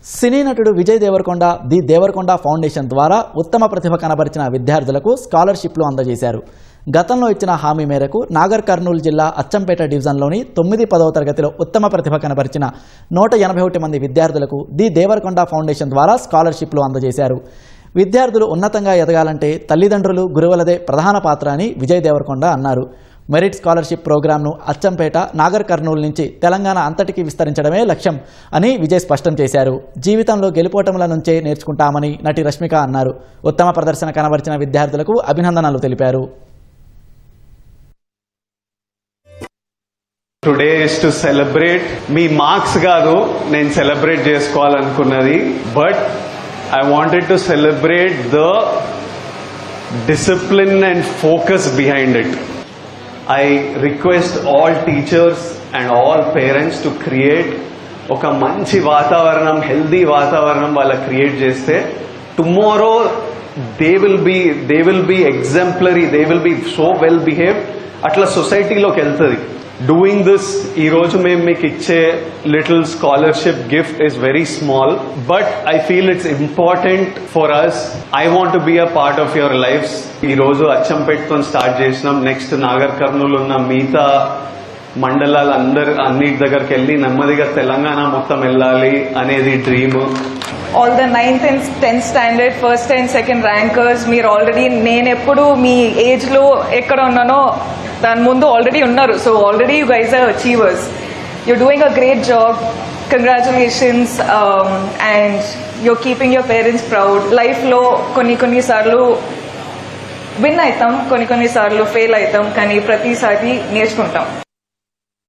సినీ నటుడు Vijay Devarakonda the Devarakonda foundation ద్వారా ఉత్తమ ప్రతిభ కనబరిచిన విద్యార్థులకు స్కాలర్షిప్లు అందజేశారు. గతంలో ఇచ్చిన హామీ మేరకు నాగర్ కర్నూలు జిల్లా అచ్చంపేట డివిజన్లోని 9-10వ తరగతిలో ఉత్తమ ప్రతిభ కనబరిచిన 181 మంది విద్యార్థులకు ది దేవరకొండ ఫౌండేషన్ ద్వారా స్కాలర్షిప్లు అందజేశారు. విద్యార్థులు ఉన్నతంగా ఎదగాలంటే తల్లిదండ్రులు, గురువులదే ప్రధాన పాత్ర అని విజయ్ దేవరకొండ అన్నారు. మెరిట్ స్కాలర్షిప్ ప్రోగ్రాంను అచ్చంపేట, నాగర్ కర్నూలు నుంచి తెలంగాణ అంతటికీ విస్తరించడమే లక్ష్యం అని విజయ్ స్పష్టం చేశారు. జీవితంలో గెలుపోటముల నుంచే నేర్చుకుంటామని నటి రష్మిక అన్నారు. ఉత్తమ ప్రదర్శన కనబరిచిన విద్యార్థులకు అభినందనలు తెలిపారు. టుడే ఇస్ టు సెలబ్రేట్ మీ మార్క్స్ కాదు నేను సెలబ్రేట్ చేసుకోవాలనుకున్నది, but I wanted to celebrate the discipline and focus behind it. I request all teachers and all parents to create ఒక మంచి వాతావరణం, హెల్దీ వాతావరణం వాళ్ళ క్రియేట్ చేస్తే tomorrow they will be exemplary, they will be so well behaved. అట్లా సొసైటీలోకి వెళ్తుంది. Doing this ఈ రోజు మేము మీకు ఇచ్చే little scholarship gift is very small, but I feel it's important for us. I want to be a part of your lifes. ఈ రోజు అచ్చంపేటతో స్టార్ట్ చేసినాం. నెక్స్ట్ నాగర్ కర్నూలు ఉన్న మిగతా మండలాలు అన్నిటి దగ్గరికి వెళ్ళి నెమ్మదిగా తెలంగాణ మొత్తం వెళ్ళాలి అనేది dream. All the 9th and 10th standard first and second rankers మీరు ఆల్రెడీ, నేను ఎప్పుడు మీ ఏజ్ లో ఎక్కడ ఉన్నానో దాని ముందు ఆల్రెడీ ఉన్నారు. So already you guys are achievers. You're doing a great job. Congratulations. And you're keeping your parents proud. లైఫ్లో కొన్నిసార్లు విన్ అవుతాం, కొన్నిసార్లు ఫెయిల్ అవుతాం, కానీ ప్రతిసారి నేర్చుకుంటాం.